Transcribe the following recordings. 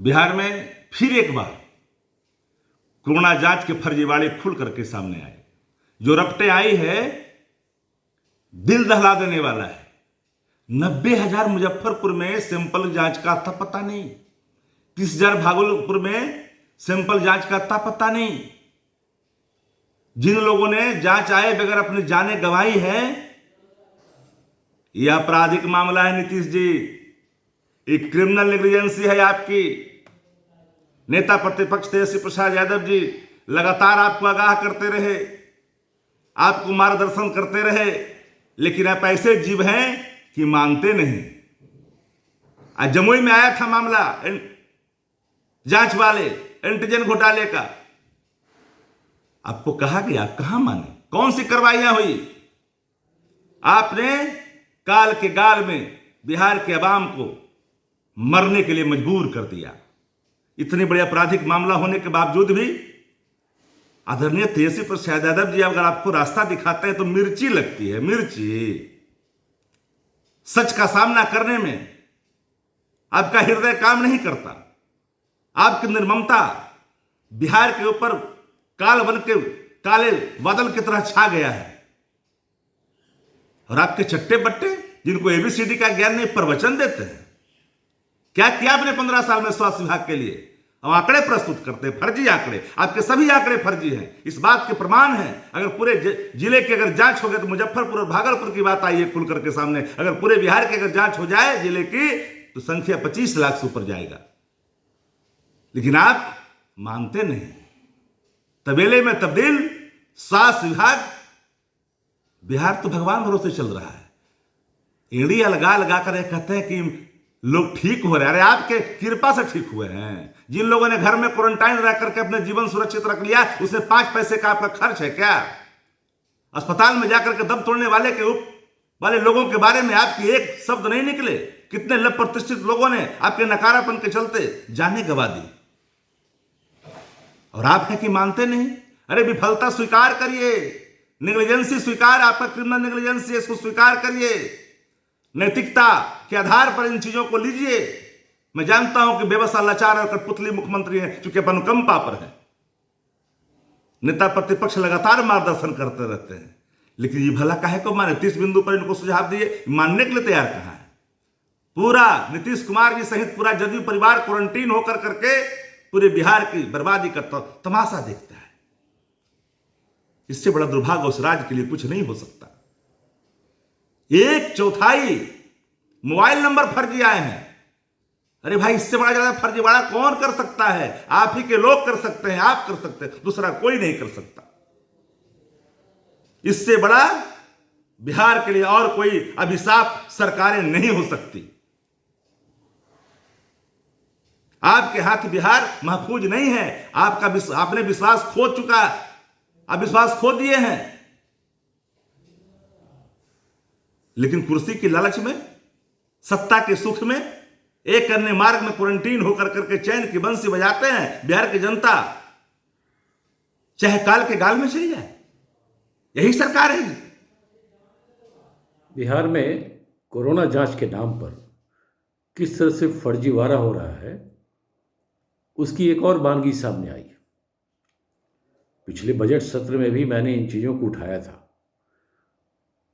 बिहार में फिर एक बार कोरोना जांच के फर्जीवाड़े खुल करके सामने आए। जो रपटे आई है, दिल दहला देने वाला है। 90,000 मुजफ्फरपुर में सैंपल जांच का था पता नहीं, 30,000 भागलपुर में सैंपल जांच का था पता नहीं। जिन लोगों ने जांच आए बगैर अपनी जानें गंवाई है, यह आपराधिक मामला है। नीतीश जी, एक क्रिमिनल नेग्लिजेंसी है आपकी। नेता प्रतिपक्ष तेजस्वी प्रसाद यादव जी लगातार आपको आगाह करते रहे, आपको मार्गदर्शन करते रहे, लेकिन आप ऐसे जीव हैं कि मानते नहीं। आज जमुई में आया था मामला जांच वाले एंटीजन घोटाले का, आपको कहा गया, आप कहां माने? कौन सी कार्रवाइयां हुई? आपने काल के गाल में बिहार के अवाम को मरने के लिए मजबूर कर दिया। इतने बड़े आपराधिक मामला होने के बावजूद भी आदरणीय तेजस्वी प्रसाद यादव जी अगर आपको रास्ता दिखाते हैं तो मिर्ची लगती है, मिर्ची। सच का सामना करने में आपका हृदय काम नहीं करता। आपकी निर्ममता बिहार के ऊपर काल बन के काले बादल की तरह छा गया है। और आपके चट्टे बट्टे जिनको एबीसीडी का ज्ञान नहीं, प्रवचन देते हैं। क्या किया आपने 15 साल में स्वास्थ्य विभाग के लिए? अब आंकड़े प्रस्तुत करते हैं, फर्जी आंकड़े। आपके सभी आंकड़े फर्जी हैं, इस बात के प्रमाण हैं। अगर पूरे जिले की अगर जांच हो गई तो मुजफ्फरपुर और भागलपुर की बात आई है खुल करके सामने। अगर पूरे बिहार की अगर जांच हो जाए जिले की तो संख्या 25 लाख से ऊपर जाएगा। लेकिन आप मानते नहीं। तबेले में तब्दील स्वास्थ्य विभाग। बिहार तो भगवान भरोसे चल रहा है। एड़ी लगा लगा कर कहते हैं कि लोग ठीक हो रहे हैं। अरे आपके कृपा से ठीक हुए हैं। जिन लोगों ने घर में क्वारंटाइन रह करके अपने जीवन सुरक्षित रख लिया, उसमें 5 पैसे का आपका खर्च है क्या? अस्पताल में जाकर के दम तोड़ने वाले लोगों के बारे में आपकी एक शब्द नहीं निकले। कितने लव प्रतिष्ठित लोगों ने आपके नकारापन के चलते जाने गंवा दी। और आप हैं कि मानते नहीं। अरे विफलता स्वीकार करिए, नेग्लिजेंसी स्वीकार, आपका क्रिमिनल नेग्लिजेंसी, इसको स्वीकार करिए। नैतिकता के आधार पर इन चीजों को लीजिए। मैं जानता हूं कि बेबसा, लाचार और कठपुतली मुख्यमंत्री हैं, चूंकि अनुकंपा पर है। नेता प्रतिपक्ष लगातार मार्गदर्शन करते रहते हैं, लेकिन ये भला काहे को माने? 30 बिंदु पर इनको सुझाव दिए, मानने के लिए तैयार कहां है? पूरा नीतीश कुमार जी सहित पूरा जदयू परिवार क्वारंटीन होकर करके पूरे बिहार की बर्बादी का तमाशा देखता है। इससे बड़ा दुर्भाग्य उस राज्य के लिए कुछ नहीं हो सकता। 1/4 मोबाइल नंबर फर्जी आए हैं। अरे भाई, इससे बड़ा ज्यादा फर्जीवाड़ा कौन कर सकता है? आप ही के लोग कर सकते हैं, आप कर सकते हैं, दूसरा कोई नहीं कर सकता। इससे बड़ा बिहार के लिए और कोई अभिशाप सरकारें नहीं हो सकती। आपके हाथ बिहार महफूज नहीं है। आपने विश्वास खो चुका, आप विश्वास खो दिए हैं। लेकिन कुर्सी की लालच में, सत्ता के सुख में, एक करने मार्ग में क्वारंटीन होकर करके चैन की बंसी बजाते हैं बिहार की जनता, चाहे काल के गाल में चली जाए। यही सरकार है। बिहार में कोरोना जांच के नाम पर किस तरह से फर्जीवाड़ा हो रहा है, उसकी एक और बानगी सामने आई। पिछले बजट सत्र में भी मैंने इन चीज़ों को उठाया था,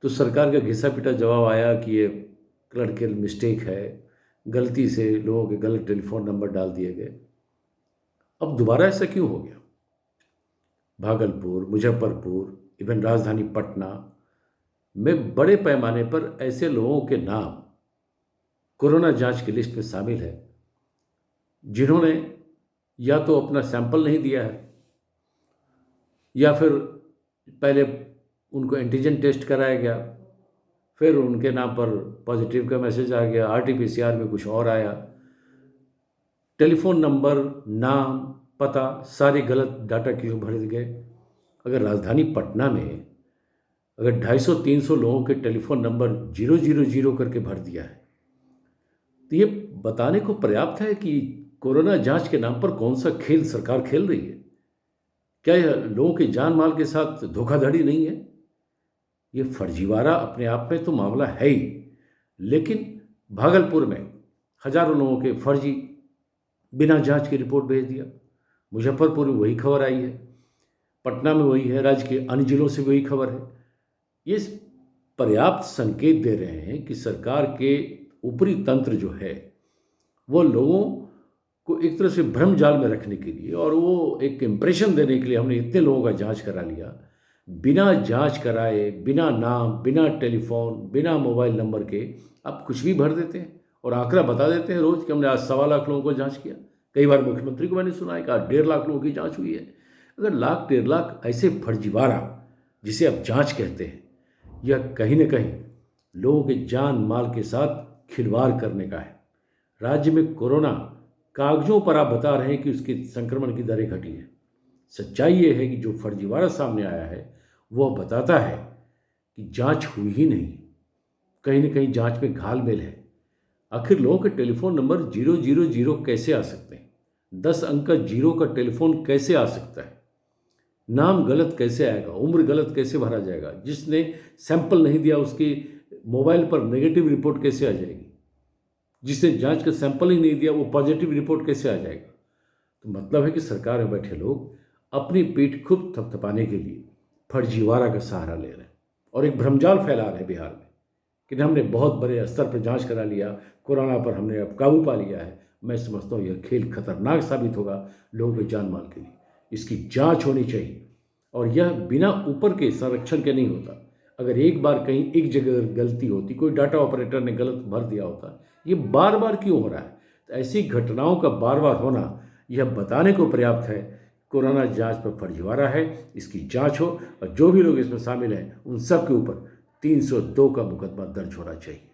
तो सरकार का घिसा पिटा जवाब आया कि ये क्लर्कियल मिस्टेक है, गलती से लोगों के गलत टेलीफोन नंबर डाल दिए गए। अब दोबारा ऐसा क्यों हो गया? भागलपुर, मुजफ्फरपुर, इवन राजधानी पटना में बड़े पैमाने पर ऐसे लोगों के नाम कोरोना जांच की लिस्ट में शामिल है जिन्होंने या तो अपना सैंपल नहीं दिया है, या फिर पहले उनको एंटीजन टेस्ट कराया गया, फिर उनके नाम पर पॉजिटिव का मैसेज आ गया, आरटीपीसीआर में कुछ और आया, टेलीफोन नंबर, नाम, पता सारे गलत डाटा क्यों भर गए। अगर राजधानी पटना में अगर 250-300 लोगों के टेलीफोन नंबर 000 करके भर दिया है, तो ये बताने को पर्याप्त है कि कोरोना जांच के नाम पर कौन सा खेल सरकार खेल रही है। क्या यह लोगों के जान माल के साथ धोखाधड़ी नहीं है? ये फर्जीवाड़ा अपने आप में तो मामला है ही, लेकिन भागलपुर में हजारों लोगों के फर्जी बिना जांच की रिपोर्ट भेज दिया। मुजफ्फरपुर में वही खबर आई है, पटना में वही है, राज्य के अन्य जिलों से वही खबर है। ये पर्याप्त संकेत दे रहे हैं कि सरकार के ऊपरी तंत्र जो है वो लोगों को एक तरह से भ्रम जाल में रखने के लिए और वो एक इम्प्रेशन देने के लिए हमने इतने लोगों का जांच करा लिया, बिना जांच कराए, बिना नाम, बिना टेलीफोन, बिना मोबाइल नंबर के आप कुछ भी भर देते हैं और आंकड़ा बता देते हैं रोज़ कि हमने आज 1.25 लाख लोगों को जांच किया। कई बार मुख्यमंत्री को मैंने सुना है कि आज 1.5 लाख लोगों की जांच हुई है। अगर लाख 1.5 लाख ऐसे फर्जीवाड़ा जिसे आप जांच कहते हैं, यह कहीं न कहीं लोगों के जान माल के साथ खिलवाड़ करने का है। राज्य में कोरोना कागजों पर आप बता रहे हैं कि उसके संक्रमण की दरें घटी हैं। सच्चाई ये है कि जो फर्जीवाड़ा सामने आया है वह बताता है कि जांच हुई ही नहीं, कहीं न कहीं जांच में घालमेल है। आखिर लोगों के टेलीफोन नंबर 000 कैसे आ सकते हैं? 10 अंक का जीरो का टेलीफोन कैसे आ सकता है? नाम गलत कैसे आएगा? उम्र गलत कैसे भरा जाएगा? जिसने सैंपल नहीं दिया उसके मोबाइल पर नेगेटिव रिपोर्ट कैसे आ जाएगी? जिसने जांच का सैंपल ही नहीं दिया वो पॉजिटिव रिपोर्ट कैसे आ जाएगा? तो मतलब है कि सरकार में बैठे लोग अपनी पीठ खूब थपथपाने के लिए फर्जीवाड़ा का सहारा ले रहे हैं और एक भ्रमजाल फैला रहे हैं बिहार में कि हमने बहुत बड़े स्तर पर जांच करा लिया, कोरोना पर हमने अब काबू पा लिया है। मैं समझता हूँ यह खेल खतरनाक साबित होगा लोगों के जान माल के लिए। इसकी जांच होनी चाहिए और यह बिना ऊपर के संरक्षण के नहीं होता। अगर एक बार कहीं एक जगह गलती होती, कोई डाटा ऑपरेटर ने गलत भर दिया होता, ये बार बार क्यों हो रहा है? तो ऐसी घटनाओं का बार बार होना यह बताने को पर्याप्त है कोरोना जांच पर फर्जीवाड़ा है। इसकी जांच हो और जो भी लोग इसमें शामिल हैं उन सब के ऊपर 302 का मुकदमा दर्ज होना चाहिए।